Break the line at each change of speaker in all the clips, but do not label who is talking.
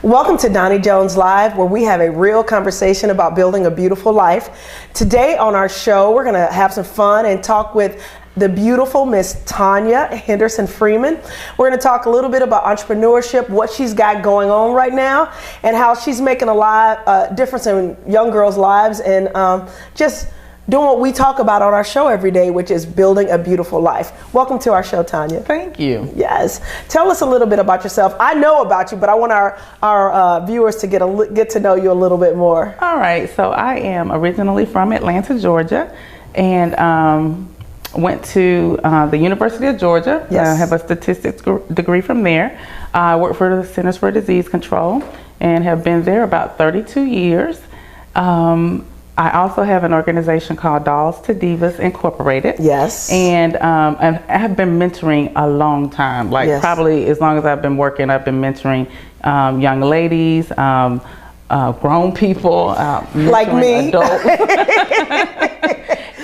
Welcome to Doni Jones Live, where we have a real conversation about building a beautiful life. Today on our show, we're going to have some fun and talk with the beautiful Miss Tonya Henderson Freeman. We're going to talk a little bit about entrepreneurship, what she's got going on right now, and how she's making a difference in young girls' lives, and just doing what we talk about on our show every day, which is building a beautiful life. Welcome to our show, Tonya.
Thank you.
Yes. Tell us a little bit about yourself. I know about you, but I want our viewers to get to know you a little bit more.
All right. So I am originally from Atlanta, Georgia, and went to the University of Georgia.
Yes.
I have a statistics degree from there. I work for the Centers for Disease Control and have been there about 32 years. I also have an organization called Dolls to Divas Incorporated.
Yes.
And I have been mentoring a long time, like probably as long as I've been working, I've been mentoring young ladies, grown people,
like me.
Adults.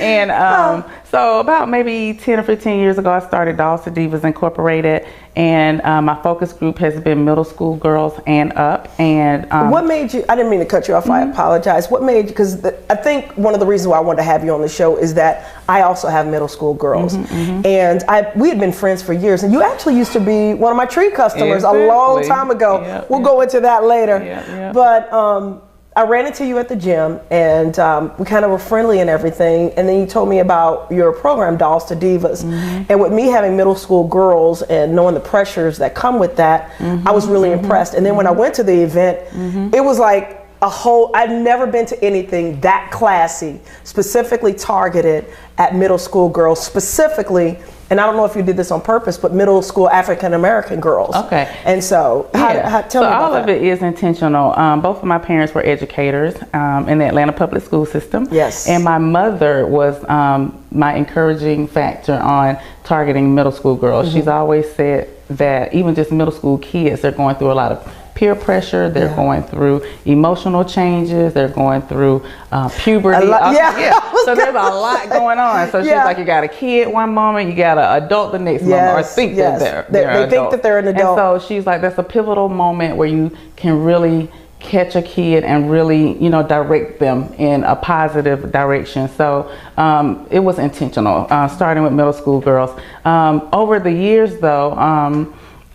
And so about maybe 10 or 15 years ago, I started Dolls to Divas Incorporated, and my focus group has been middle school girls and up. And
what made you, I didn't mean to cut you off, I apologize. What made you, because I think one of the reasons why I wanted to have you on the show is that I also have middle school girls. And we had been friends for years, and you actually used to be one of my tree customers a long time ago. We'll go into that later. But I ran into you at the gym, and we kind of were friendly and everything, and then you told me about your program, Dolls to Divas. And with me having middle school girls and knowing the pressures that come with that, I was really impressed. And then when I went to the event, it was like I'd never been to anything that classy, specifically targeted at middle school girls, specifically, and I don't know if you did this on purpose, but middle school African American girls. Okay. And so, tell me about that.
All of it is intentional. Both of my parents were educators in the Atlanta public school system.
Yes.
And my mother was my encouraging factor on targeting middle school girls. She's always said that even just middle school kids, they're going through a lot of peer pressure, they're going through emotional changes, they're going through puberty. So there's a lot going on. So she's like, you got a kid one moment, you got an adult the next moment, or think that they're
they think that they're an adult.
And so she's like, that's a pivotal moment where you can really catch a kid and really, direct them in a positive direction. So it was intentional, starting with middle school girls. Over the years, though,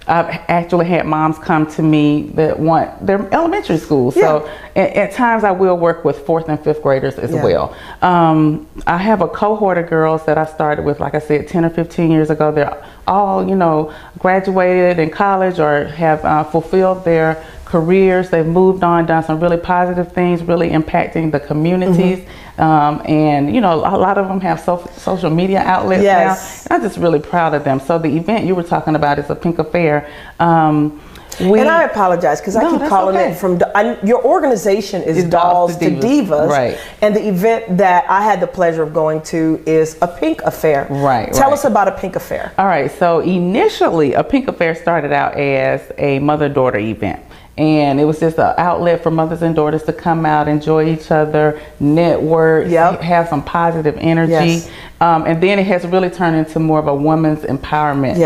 I've actually had moms come to me that want their elementary school. So at times I will work with 4th and 5th graders as well. I have a cohort of girls that I started with, like I said, 10 or 15 years ago. They're all, graduated in college or have fulfilled their careers. They've moved on, done some really positive things, really impacting the communities. And a lot of them have social media outlets now. And I'm just really proud of them. So the event you were talking about is a Pink Affair.
And I apologize because I keep calling it from your organization is Dolls to Divas,
right?
And the event that I had the pleasure of going to is a Pink Affair,
right?
Tell us about a Pink Affair.
All right, so initially a Pink Affair started out as a mother-daughter event. And it was just an outlet for mothers and daughters to come out, enjoy each other, network, have some positive energy. And then it has really turned into more of a woman's empowerment.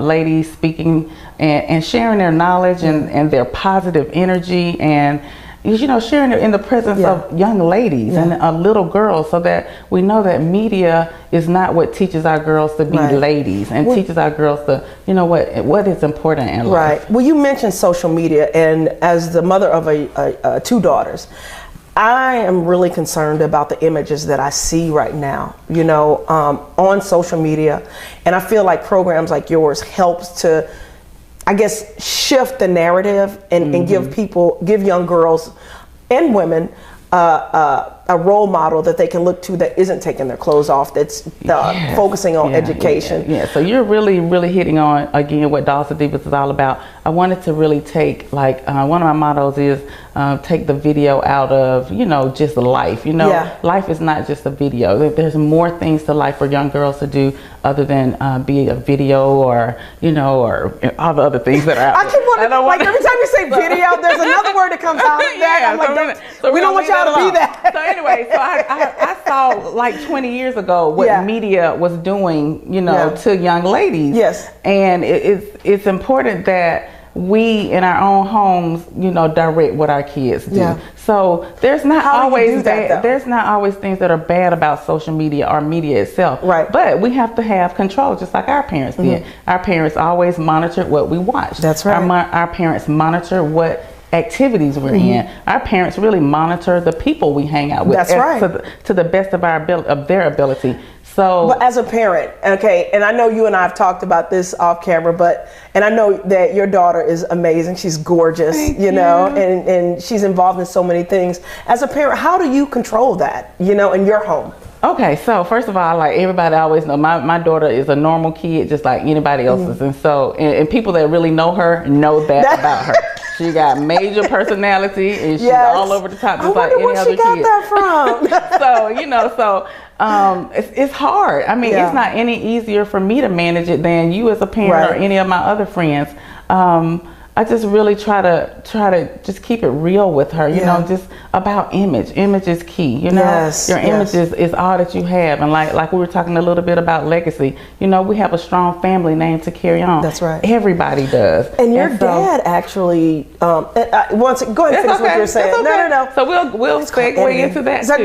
Ladies speaking and sharing their knowledge and their positive energy, and sharing it in the presence of young ladies and little girls, so that we know that media is not what teaches our girls to be ladies and teaches our girls to, what is important in life.
Right. Well, you mentioned social media, and as the mother of 2 daughters, I am really concerned about the images that I see right now, on social media. And I feel like programs like yours helps to, I guess, shift the narrative and give young girls and women a role model that they can look to that isn't taking their clothes off, that's focusing on education.
So you're really hitting on, again, what Dolls to Divas is all about. I wanted to really take, one of my mottos is take the video out of, just life. Life is not just a video. There's more things to life for young girls to do other than be a video or, or all the other things that are out there.
I keep wondering, every time you say video, there's another word that comes out of that. I'm like, we don't want y'all to be that.
So anyway, so I saw like 20 years ago what media was doing, to young ladies.
Yes.
And it's important that we in our own homes, you know, direct what our kids do.
Yeah.
So there's not always
that,
there's not always things that are bad about social media or media itself.
Right.
But we have to have control, just like our parents did. Our parents always monitored what we watched.
That's right.
Our parents monitor what activities we're in. Our parents really monitor the people we hang out with.
That's right.
To the best of their ability. So,
but as a parent, okay, and I know you and I have talked about this off camera, and I know that your daughter is amazing. She's gorgeous, you know, and she's involved in so many things. As a parent, how do you control that, you know, in your home?
Okay, so first of all, like everybody always know, my daughter is a normal kid just like anybody else's. And so, and people that really know her know that about her. She got major personality and she's all over the top just like any other kid.
Where she got that from?
So, you know, it's hard. I mean, it's not any easier for me to manage it than you as a parent or any of my other friends. I just really try to just keep it real with her, you know, just about image. Image is key, you know. Your image is all that you have. And like we were talking a little bit about legacy, you know, we have a strong family name to carry on.
That's right.
Everybody does.
And your dad actually, go ahead and finish what you're saying. No.
So we'll segue into that too.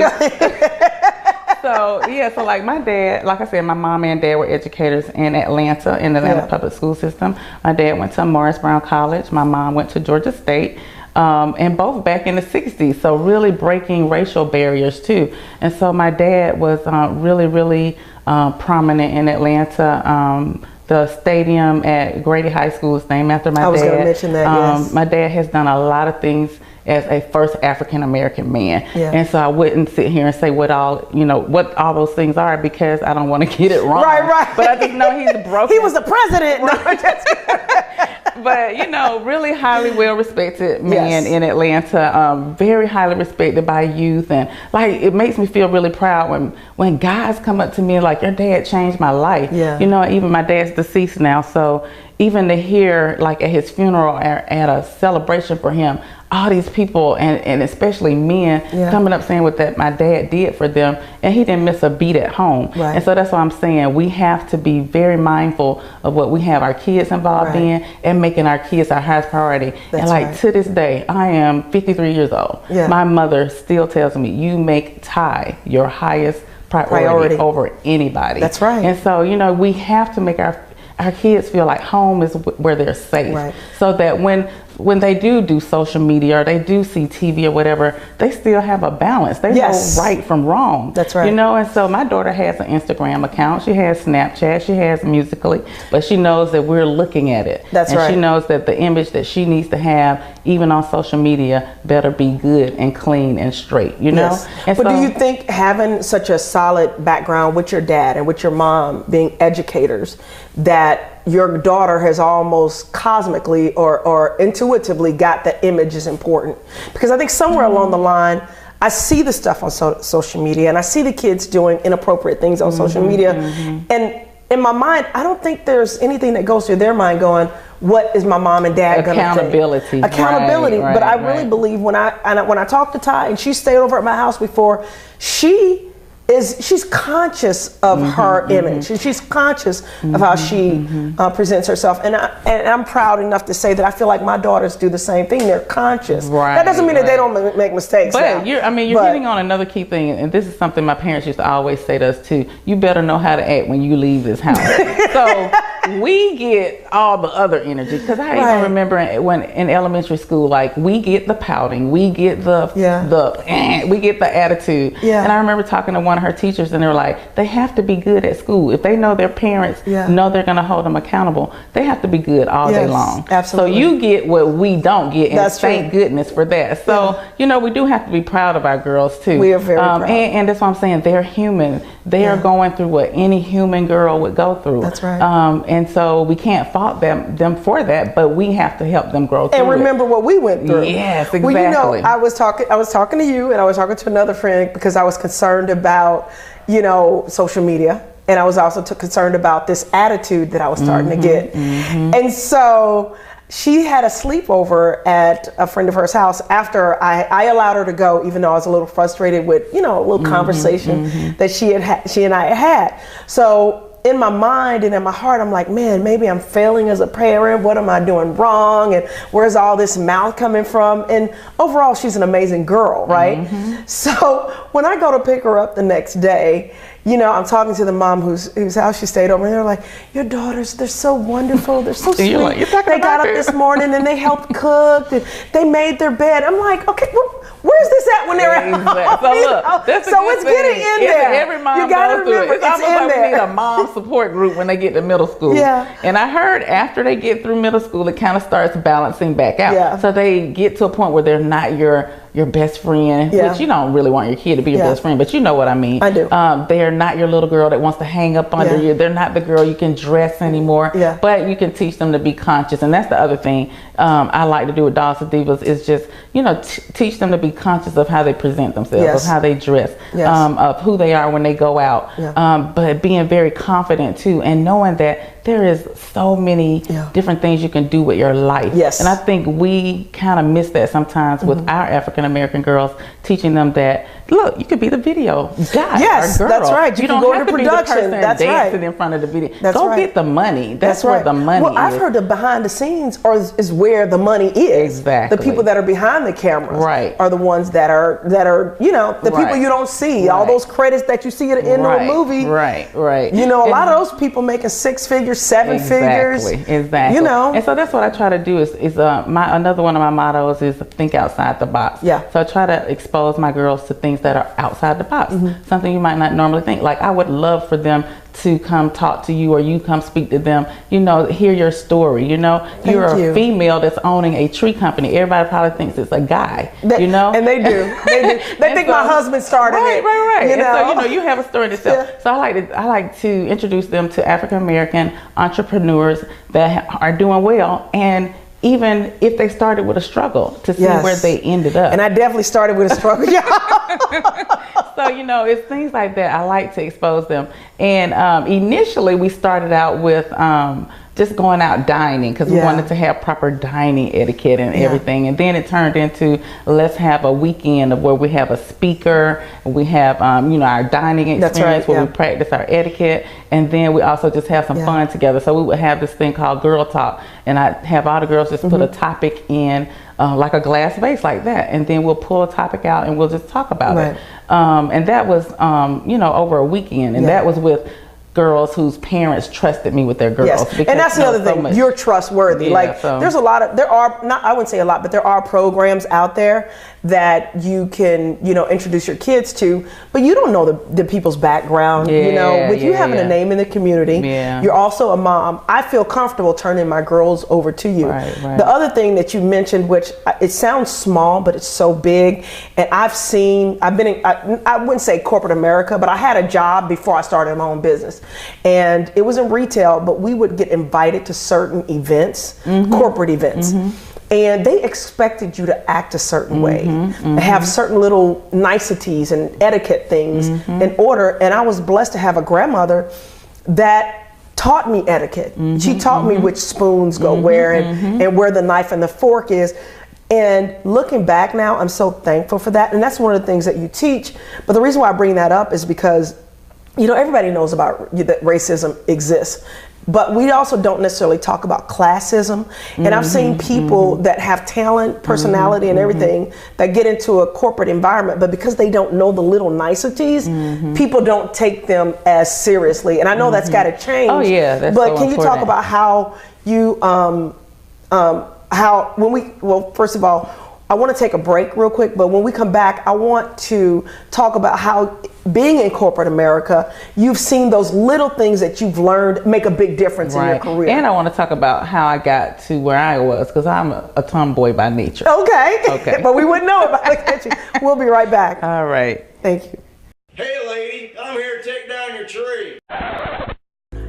So so like my dad, like I said, my mom and dad were educators in Atlanta, in the Atlanta public school system. My dad went to Morris Brown College. My mom went to Georgia State, and both back in the 60s. So really breaking racial barriers too. And so my dad was really prominent in Atlanta. The stadium at Grady High School is named after my dad. I was going to mention that, yes. My dad has done a lot of things as a first African-American man. And so I wouldn't sit here and say what all those things are because I don't want to get it wrong. Right. But I just know he's broken.
He was the president.
But, you know, really highly well-respected man in Atlanta, very highly respected by youth. And, like, it makes me feel really proud when guys come up to me like, your dad changed my life. You know, even my dad's deceased now. So even to hear, like, at his funeral, at a celebration for him, all these people and especially men coming up saying what that my dad did for them, and he didn't miss a beat at home. And so that's what I'm saying. We have to be very mindful of what we have our kids involved in and making our kids our highest priority. To this day, I am 53 years old. My mother still tells me, you make Ty your highest priority over anybody.
That's right.
And so, you know, we have to make our kids feel like home is where they're safe, so that when they do social media or they do see TV or whatever, they still have a balance. They know right from wrong.
That's right.
You know, and so my daughter has an Instagram account. She has Snapchat. She has Musical.ly, but she knows that we're looking at it.
That's right.
And she knows that the image that she needs to have, even on social media, better be good and clean and straight, you know? And
but do you think having such a solid background with your dad and with your mom being educators, that your daughter has almost cosmically or intuitively got that image is important? Because I think somewhere along the line, I see the stuff on social media and I see the kids doing inappropriate things on social media. And in my mind, I don't think there's anything that goes through their mind going, what is my mom and dad going to think? Accountability. But I really believe when I talk to Ty, and she stayed over at my house before, she's conscious of her image, and she's conscious of how she presents herself, and I'm proud enough to say that I feel like my daughters do the same thing. They're conscious. That doesn't mean that they don't make mistakes.
But you're hitting on another key thing, and this is something my parents used to always say to us too. You better know how to act when you leave this house. So we get all the other energy, because I even remember when in elementary school, like, we get the pouting, we get we get the attitude. And I remember talking to one of her teachers, and they were like, they have to be good at school. If they know their parents know they're going to hold them accountable, they have to be good all day long.
Absolutely.
So you get what we don't get, and thank goodness for that. So you know, we do have to be proud of our girls too.
We are very proud.
And that's what I'm saying. They're human. They are going through what any human girl would go through.
That's right.
And so we can't fault them for that, but we have to help them grow through
and remember what we went through.
Yes, exactly.
Well, you know, I was talking to you, and I was talking to another friend, because I was concerned about, you know, social media, and I was also concerned about this attitude that I was starting to get. And so she had a sleepover at a friend of hers house after I allowed her to go, even though I was a little frustrated with, you know, a little conversation that she and I had. So in my mind and in my heart, I'm like, man, maybe I'm failing as a parent. What am I doing wrong? And where's all this mouth coming from? And overall, she's an amazing girl, right? So when I go to pick her up the next day, you know, I'm talking to the mom whose house she stayed over, and they're like, your daughters, they're so wonderful, they're so sweet.
Like,
they got up this morning and they helped cook, and they made their bed. I'm like, okay, well, where's this at when they're at home?
So look,
it's getting in there.
Every mom
you gotta
goes through
remember,
it. It's almost like we need a mom support group when they get to middle school.
Yeah.
And I heard after they get through middle school, it kind of starts balancing back out.
Yeah.
So they get to a point where they're not your best friend, which you don't really want your kid to be your best friend, but you know what I mean.
I do.
They are not your little girl that wants to hang up under you. They're not the girl you can dress anymore. But you can teach them to be conscious, and that's the other thing I like to do with Dolls of Divas is just, you know, teach them to be conscious of how they present themselves, of how they dress, of who they are when they go out, but being very confident too, and knowing that there is so many different things you can do with your life. And I think we kind of miss that sometimes with our African American girls, teaching them that, look, you could be the video guy or girl.
That's right. You don't
go
have
to
to be the person
that's dancing in front of the video. Go get the money. That's where the money is.
Well, I've heard the behind the scenes is where the money is.
Exactly.
The people that are behind the cameras are the ones that are you know, the people you don't see. All those credits that you see at the end of a movie. You know, a lot of those people making 6 figures, 7 figures.
Exactly. You know. And so that's what I try to do is another one of my mottos is think outside the box. So I try to expose my girls to things that are outside the box. Something you might not normally think. Like, I would love for them to come talk to you, or you come speak to them, you know, hear your story. You know, you're a female that's owning a tree company. Everybody probably thinks it's a guy, you know?
And they do. They think my husband started it.
You know? So, you know, you have a story to tell. So I like to introduce them to African American entrepreneurs that are doing well, and even if they started with a struggle, to see where they ended up.
And I definitely started with a struggle.
So, you know, it's things like that I like to expose them. And initially we started out with just going out dining, because we wanted to have proper dining etiquette and everything. And then it turned into, let's have a weekend of where we have a speaker, we have you know, our dining experience where we practice our etiquette, and then we also just have some fun together. So we would have this thing called Girl Talk, and I have all the girls just put a topic in like a glass vase like that, and then we'll pull a topic out and we'll just talk about it. And that was you know, over a weekend, and that was with girls whose parents trusted me with their girls.
And that's the other thing, you're trustworthy. There's a lot of, I wouldn't say a lot, but there are programs out there that you can, you know, introduce your kids to, but you don't know the people's background. You know, with you having a name in the community, you're also a mom. I feel comfortable turning my girls over to you. The other thing that you mentioned, which it sounds small, but it's so big, and I've been in, I wouldn't say corporate America, but I had a job before I started my own business. And it was in retail, but we would get invited to certain events, corporate events. And they expected you to act a certain way, have certain little niceties and etiquette things in order. And I was blessed to have a grandmother that taught me etiquette. She taught me which spoons go where, and where the knife and the fork is. And looking back now, I'm so thankful for that. And that's one of the things that you teach. But the reason why I bring that up is because, you know, everybody knows about that racism exists, but we also don't necessarily talk about classism. And I've seen people that have talent, personality, and everything that get into a corporate environment, but because they don't know the little niceties, people don't take them as seriously. And I know that's got to change.
Oh yeah, that's
but
so
can you talk about how you, well, first of all, I want to take a break real quick, but when we come back, I want to talk about how being in corporate America, you've seen those little things that you've learned make a big difference in your career.
And I want to talk about how I got to where I was, because I'm a tomboy by nature.
Okay. But we wouldn't know about it. We'll be right back.
All right.
Thank you.
Hey lady, I'm here to take down your tree.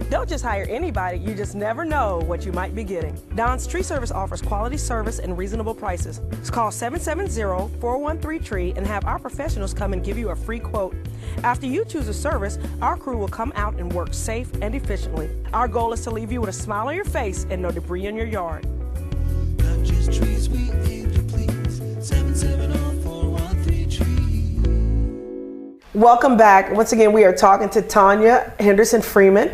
Don't just hire anybody, you just never know what you might be getting. Don's Tree Service offers quality service and reasonable prices. Just call 770-413-TREE and have our professionals come and give you a free quote. After you choose a service, our crew will come out and work safe and efficiently. Our goal is to leave you with a smile on your face and no debris in your yard.
Not just trees, we aim to please. 770-413-TREE.
Welcome back. Once again, we are talking to Tonya Henderson Freeman.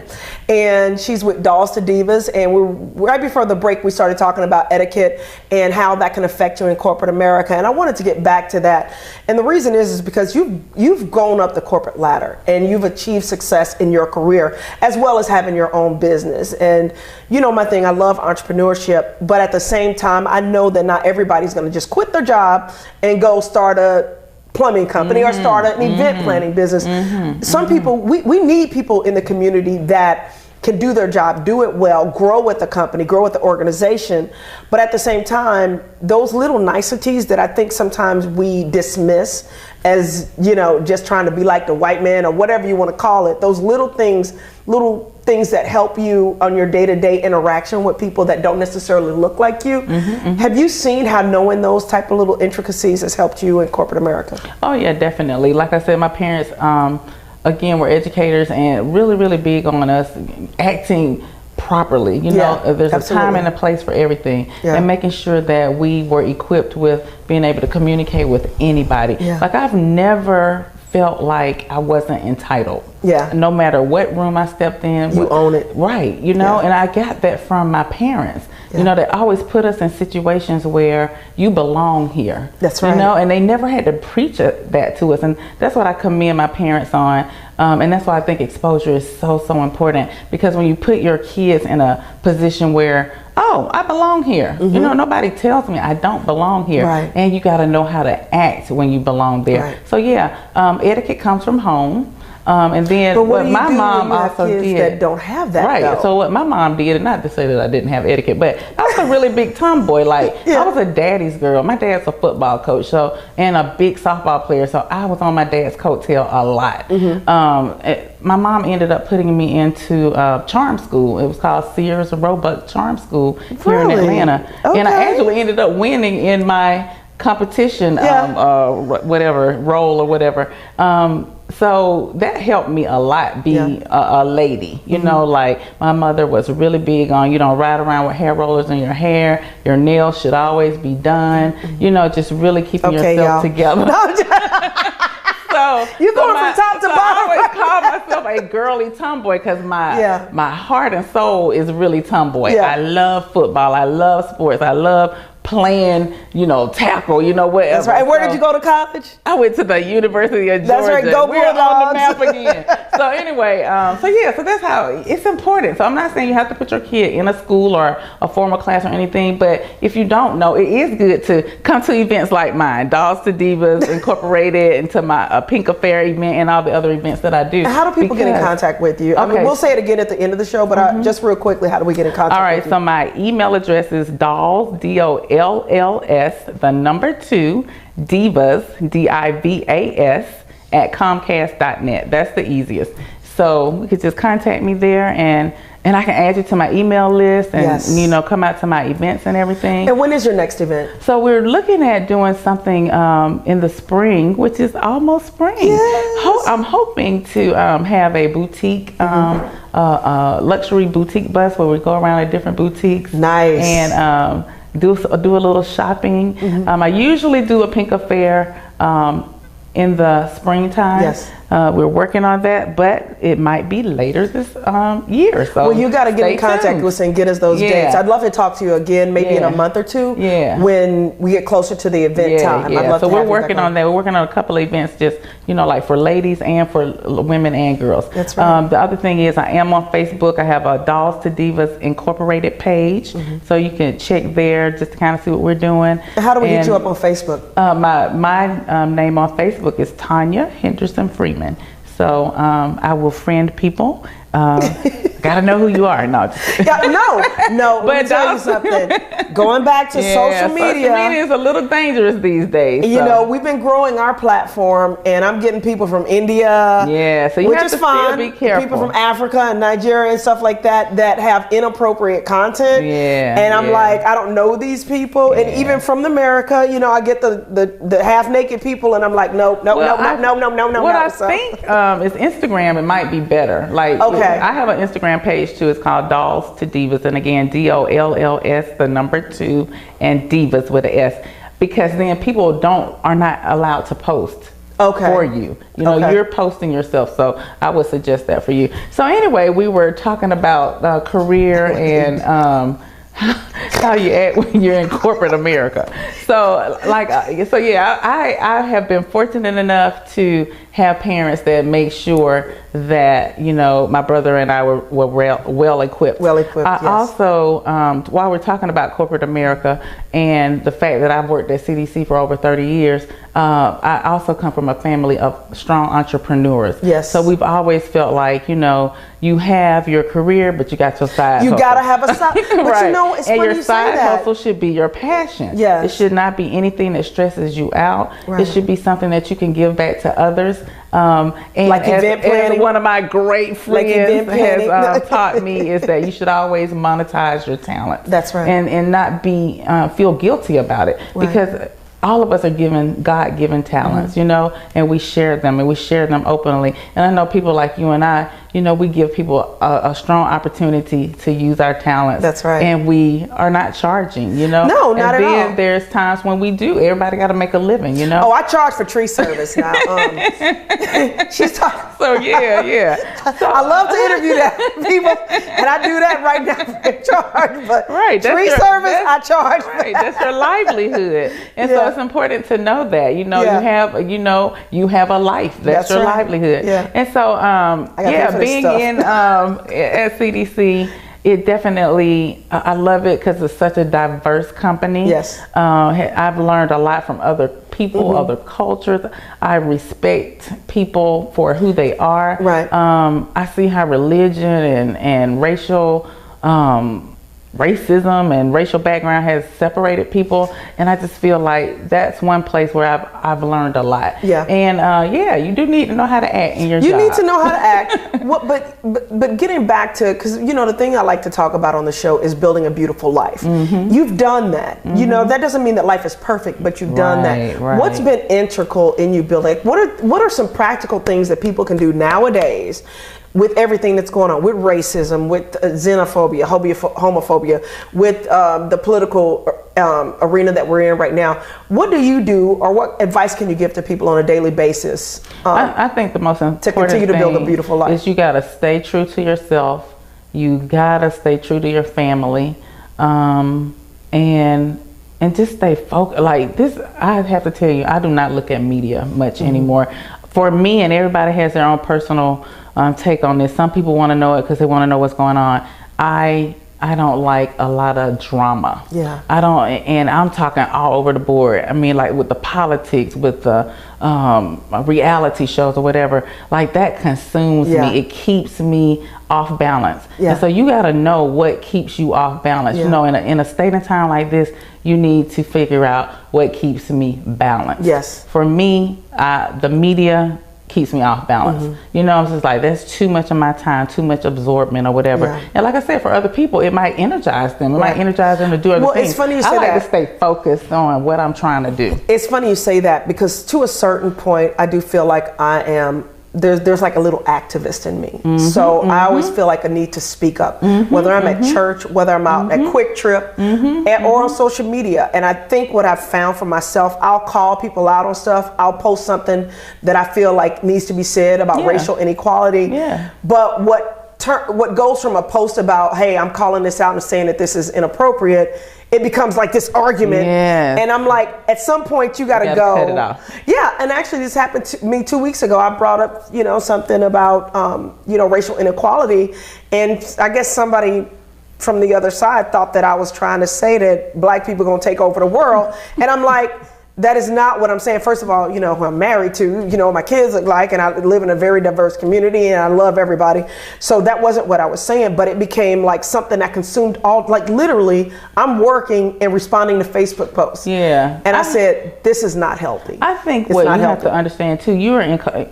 and she's with Dolls to Divas. And we're right before the break, we started talking about etiquette and how that can affect you in corporate America. And I wanted to get back to that. And the reason is because you've gone up the corporate ladder and you've achieved success in your career, as well as having your own business. And you know my thing, I love entrepreneurship, but at the same time, I know that not everybody's going to just quit their job and go start a plumbing company or start an event planning business. Some people, we need people in the community that can do their job, do it well, grow with the company, grow with the organization. But at the same time, those little niceties that I think sometimes we dismiss as, you know, just trying to be like the white man or whatever you want to call it, those little things that help you on your day-to-day interaction with people that don't necessarily look like you. Have you seen how knowing those type of little intricacies has helped you in corporate America?
Oh yeah, definitely. Like I said, my parents, again, were educators and really big on us acting properly. You know, there's a time and a place for everything, and making sure that we were equipped with being able to communicate with anybody. Like I've never felt like I wasn't entitled. No matter what room I stepped in.
You own it.
Right, you know, and I got that from my parents. You know, they always put us in situations where you belong here.
That's right.
You know, and they never had to preach that to us. And that's what I commend my parents on. And that's why I think exposure is so important. Because when you put your kids in a position where, oh, I belong here. You know, nobody tells me I don't belong here. And you got to know how to act when you belong there. So yeah, etiquette comes from home. And then what my mom also did,
that don't have that, though?
So what my mom did, and not to say that I didn't have etiquette, but I was a really big tomboy. Like I was a daddy's girl. My dad's a football coach, so, and a big softball player, so I was on my dad's coattail a lot. My mom ended up putting me into charm school. It was called Sears Roebuck Charm School here in Atlanta, and I actually ended up winning in my competition, whatever role or whatever. So that helped me a lot be a lady, you know, like my mother was really big on, you don't ride around with hair rollers in your hair, your nails should always be done, you know, just really keeping yourself together. So
you're going from top to bottom.
I always call myself a girly tomboy because my heart and soul is really tomboy. I love football, I love sports, I love playing, you know, tackle, you know, whatever.
That's right. Where did you go to college?
I went to the University of Georgia.
That's right. Go
We're on the map again. So anyway, so that's how it's important. So I'm not saying you have to put your kid in a school or a formal class or anything, but if you don't know, it is good to come to events like mine, Dolls to Divas Incorporated, and to my Pink Affair event and all the other events that I do.
And how do people get in contact with you? I mean, we'll say it again at the end of the show, but just real quickly, how do we get in contact with you?
All right, so my email address is dolls, DOLLS, the number 2, divas, DIVAS, at Comcast.net. That's the easiest. So you could just contact me there, and I can add you to my email list, and you know, come out to my events and everything.
And when is your next event?
So we're looking at doing something in the spring, which is almost spring. I'm hoping to have a boutique, luxury boutique bus where we go around to different boutiques.
Nice.
And do a little shopping. I usually do a Pink Affair in the springtime. We're working on that, but it might be later this year. So
well, you got to get in contact with us and get us those dates. I'd love to talk to you again, maybe in a month or two. When we get closer to the event time. I'd love
so
to
we're working on that. We're working on a couple of events, just, you know, like for ladies and for women and girls.
That's right.
The other thing is I am on Facebook. I have a Dolls to Divas Incorporated page, so you can check there just to kind of see what we're doing.
How do we get you up on Facebook?
My name on Facebook is Tonya Henderson Freeman. So I will friend people. Gotta know who you are. No,
no. Let me tell you something. Going back to social media.
Social media is a little dangerous these days.
You know, we've been growing our platform, and I'm getting people from India.
So you have to still be careful.
People from Africa and Nigeria and stuff like that that have inappropriate content. And I'm like, I don't know these people. And even from America, you know, I get the half naked people, and I'm like, no.
What I think is Instagram. It might be better. Like, I have an Instagram page too. It's called Dolls to Divas, and again, DOLLS, the number 2, and Divas with an S, because then people are not allowed to post for you. You know,
Okay.
you're posting yourself. So I would suggest that for you. So anyway, we were talking about career and how you act when you're in corporate America. So yeah, I have been fortunate enough to have parents that make sure that, you know, my brother and I were well equipped.
Well equipped,
I also, while we're talking about corporate America and the fact that I've worked at CDC for over 30 years, I also come from a family of strong entrepreneurs.
Yes.
So we've always felt like, you know, you have your career, but you got your side
You
hustle.
gotta have a side. But
Right.
you know, it's
and
funny
your
you say
side
that.
hustle should be your passion.
Yes.
It should not be anything that stresses you out.
Right.
It should be something that you can give back to others. And
Like event planning?
as one of my great friends
event planning?
has taught me is that you should always monetize your talent.
That's right.
And not be feel guilty about it.
Right.
Because all of us are given God-given talents, you know, and we share them openly. And I know people like you and I, you know, we give people a strong opportunity to use our talents.
That's right.
And we are not charging, you know.
No, not at
and then
all.
there's times when we do. Everybody got to make a living, you know.
Oh, I charge for tree service now. She's talking.
So yeah. So,
I love to interview that people, and I do that right now for charge. But
Right, that's
tree
your-
service, I
that's-
charge. for
Right,
that.
that's your livelihood, and so
Yeah.
it's important to know that, you know,
Yeah.
you have a life. That's your
right.
livelihood.
Yeah.
And so
gotta pay for this
being
stuff.
in at CDC, it definitely I love it because it's such a diverse company.
Yes.
I've learned a lot from other people, other cultures. I respect people for who they are.
Right.
I see how religion and racial racism and racial background has separated people, and I just feel like that's one place where I've learned a lot.
Yeah.
And you do need to know how to act in your
You
job.
need to know how to act. But getting back to, because you know the thing I like to talk about on the show is building a beautiful life. You've done that. You know, that doesn't mean that life is perfect, but you've done that.
Right.
What's been integral in you building? What are some practical things that people can do nowadays with everything that's going on, with racism, with xenophobia, homophobia, with the political arena that we're in right now? What do you do, or what advice can you give to people on a daily basis?
I think the most important
continue to build a
thing
beautiful life.
is you got to stay true to yourself. You got to stay true to your family, and just stay focused. Like this, I have to tell you, I do not look at media much anymore. For me, and everybody has their own personal take on this. Some people want to know it because they want to know what's going on. I don't like a lot of drama.
Yeah.
I don't, and I'm talking all over the board. I mean, like with the politics, with the reality shows or whatever, like that consumes
Yeah.
me. It keeps me off balance.
Yeah.
And so you got to know what keeps you off balance.
Yeah.
You know, in a state and time like this, you need to figure out what keeps me balanced.
Yes.
For me, the media keeps me off balance. You know, it's just like that's too much of my time, too much absorbment or whatever.
Yeah.
And like I said, for other people, it might energize them. It might energize them to do other
Well,
things.
it's funny you
I
say
like
that.
to stay focused on what I'm trying to do.
It's funny you say that, because to a certain point, I do feel like I am. There's like a little activist in me. So I always feel like a need to speak up, whether I'm at church, whether I'm out at Quick Trip, or on social media. And I think what I've found for myself, I'll call people out on stuff. I'll post something that I feel like needs to be said about
Yeah.
racial inequality.
Yeah.
But what goes from a post about, hey, I'm calling this out and saying that this is inappropriate, it becomes like this argument.
Yes.
And I'm like, at some point you gotta
gotta
go.
cut it off.
Yeah, and actually this happened to me 2 weeks ago. I brought up, something about, racial inequality, and I guess somebody from the other side thought that I was trying to say that black people are gonna take over the world, and I'm like, that is not what I'm saying. First of all, who I'm married to, my kids look like, and I live in a very diverse community, and I love everybody. So that wasn't what I was saying, but it became like something that consumed like literally, I'm working and responding to Facebook posts.
Yeah.
And I said, this is not healthy.
I think
It's
what you
not
have to
healthy.
understand too, you are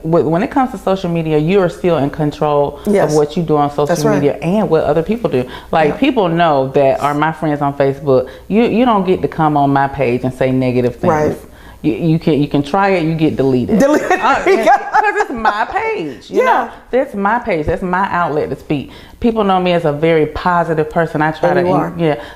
when it comes to social media, you are still in control
Yes.
of what you do on social
That's right.
media and what other people do. Like people know that are my friends on Facebook. You don't get to come on my page and say negative things.
Right.
You can try it, you get deleted.
Deleted.
Because it's my page. You
Yeah.
know, that's my page. That's my outlet to speak. People know me as a very positive person. I try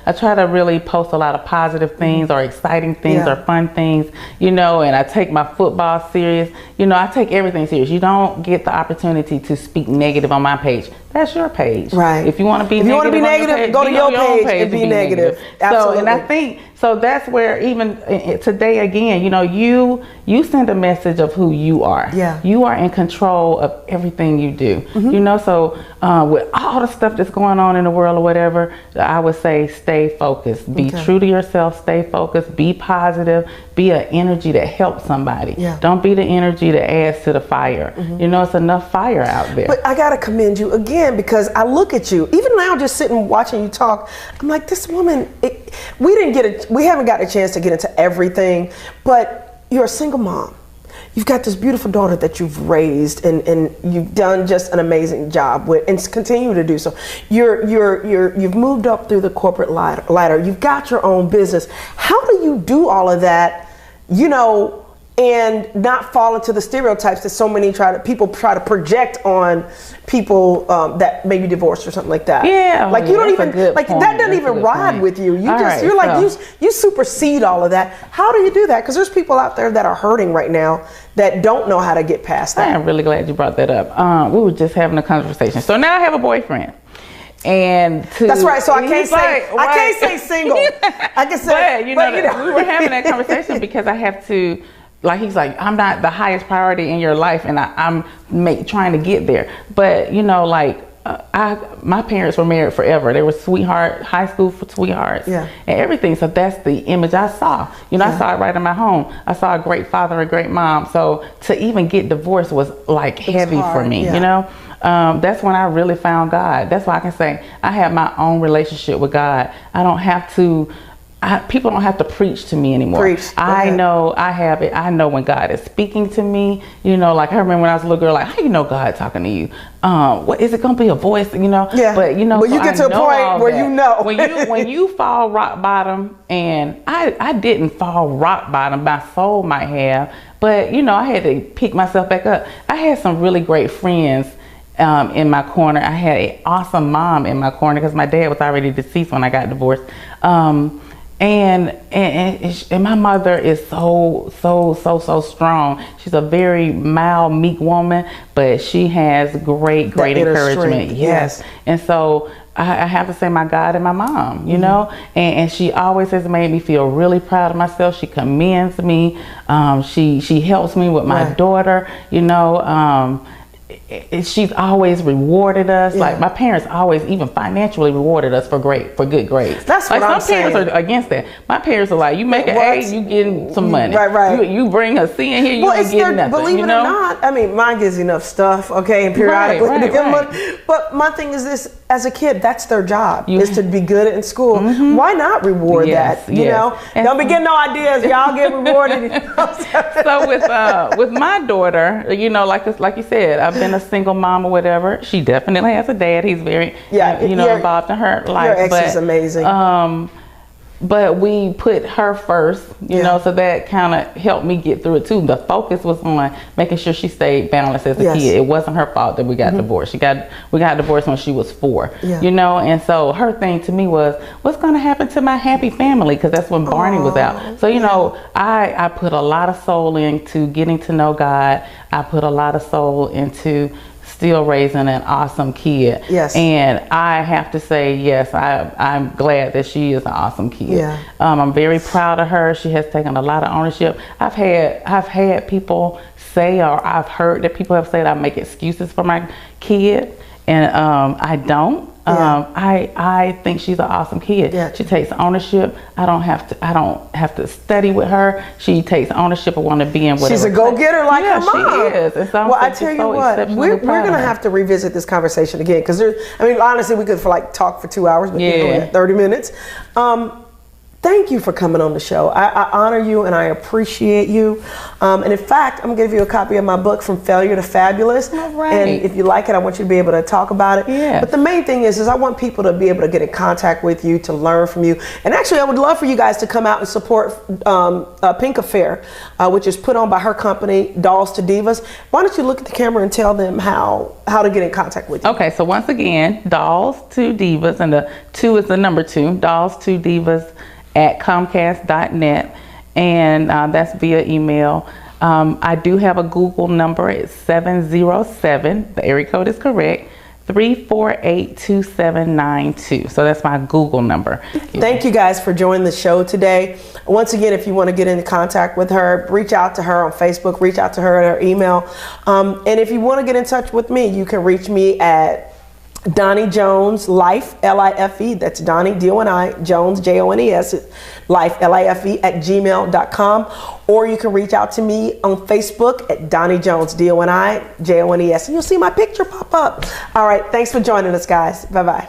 I try to really post a lot of positive things or exciting things or fun things, you know, and I take my football serious. You know, I take everything serious. You don't get the opportunity to speak negative on my page. That's your page.
Right.
If you want to be negative,
go to your page and be negative. Absolutely.
So, and I think, so that's where even today again, you know, you send a message of who you are.
Yeah.
You are in control of everything you do. You know, so with all the stuff that's going on in the world or whatever, I would say stay focused. Be true to yourself, stay focused, be positive, be an energy that helps somebody.
Yeah.
Don't be the energy that adds to the fire. You know, it's enough fire out there.
But I gotta commend you again, because I look at you, even now just sitting watching you talk, I'm like, this woman, we haven't got a chance to get into everything, but you're a single mom. You've got this beautiful daughter that you've raised, and you've done just an amazing job with, and continue to do so. You've moved up through the corporate ladder. You've got your own business. How do you do all of that, you know, and not fall into the stereotypes that so many people try to project on people that may be divorced or something like that?
Yeah,
like you don't even like
point.
that doesn't even ride with you. You supersede all of that. How do you do that? Because there's people out there that are hurting right now that don't know how to get past that.
I am really glad you brought that up. We were just having a conversation. So now I have a boyfriend. And
that's right. So I can't say single. I can say,
we were having that conversation because I have to. Like, he's like, I'm not the highest priority in your life, and I'm trying to get there. But you know, like my parents were married forever. They were high school sweethearts, and everything. So that's the image I saw. You know, I saw it right in my home. I saw a great father, a great mom. So to even get divorced was like heavy for me. You know, that's when I really found God. That's why I can say I have my own relationship with God. I don't have to. People don't have to preach to me anymore. I know I have it. I know when God is speaking to me. You know, like I remember when I was a little girl, like, how you know God talking to you? What is it gonna be a voice? You know?
Yeah.
But you know,
but you get to a point where you know
when you fall rock bottom, and I didn't fall rock bottom. My soul might have, but you know, I had to pick myself back up. I had some really great friends in my corner. I had an awesome mom in my corner because my dad was already deceased when I got divorced. And my mother is so strong. She's a very mild, meek woman, but she has great encouragement. Yes. And so I have to say my God and my mom, you know, and she always has made me feel really proud of myself. She commends me. She helps me with my daughter, you know. She's always rewarded us. Like my parents always even financially rewarded us for good grades.
That's what I'm saying.
Some parents are against that. My parents are like, you make an A, you getting some money. Right. You bring a C in here, you don't get nothing.
Believe it or not, I mean, mine gets enough stuff, okay, and periodically to get money. But my thing is this: as a kid, that's their job, is to be good in school. Why not reward that? You know, and don't be getting no ideas. Y'all get rewarded.
So with my daughter, you know, like you said, I've been a single mom or whatever. She definitely has a dad. He's very involved in her life.
Your ex is amazing.
But we put her first, you know, so that kind of helped me get through it too. The focus was on making sure she stayed balanced as a kid. It wasn't her fault that we got divorced. We got divorced when she was 4, you know, and so her thing to me was, what's going to happen to my happy family? Because that's when Barney was out. So, you know, I put a lot of soul into getting to know God. I put a lot of soul into still raising an awesome kid. Yes. And I have to say, yes, I'm glad that she is an awesome kid. Yeah. I'm very proud of her. She has taken a lot of ownership. I've had people say, or I've heard that people have said I make excuses for my kid, and I don't. I think she's an awesome kid. Yeah. She takes ownership. I don't have to study with her. She takes ownership of wanting to be in whatever.
She's a go-getter like her mom.
She is. And so
I tell you what, we're going to have to revisit this conversation again, because honestly, we could talk for 2 hours, but we're doing 30 minutes. thank you for coming on the show. I honor you and I appreciate you. And in fact, I'm gonna give you a copy of my book, From Failure to Fabulous.
All right.
And if you like it, I want you to be able to talk about it.
Yes.
But the main thing is I want people to be able to get in contact with you, to learn from you. And actually, I would love for you guys to come out and support Pink Affair, which is put on by her company, Dolls to Divas. Why don't you look at the camera and tell them how to get in contact with you?
Okay, so once again, Dolls to Divas, and the 2 is the number 2, Dolls to Divas at Comcast.net, and that's via email. I do have a Google number. It's 707, the area code is correct, 348-2792. So that's my Google number.
Thank you guys for joining the show today. Once again, if you want to get in contact with her, reach out to her on Facebook, reach out to her at her email. And if you want to get in touch with me, you can reach me at Doni Jones Life, L-I-F-E, that's Doni, D-O-N-I, Jones, J-O-N-E-S, Life, L-I-F-E, at gmail.com. Or you can reach out to me on Facebook at Doni Jones, D-O-N-I, J-O-N-E-S, and you'll see my picture pop up. All right, thanks for joining us, guys. Bye-bye.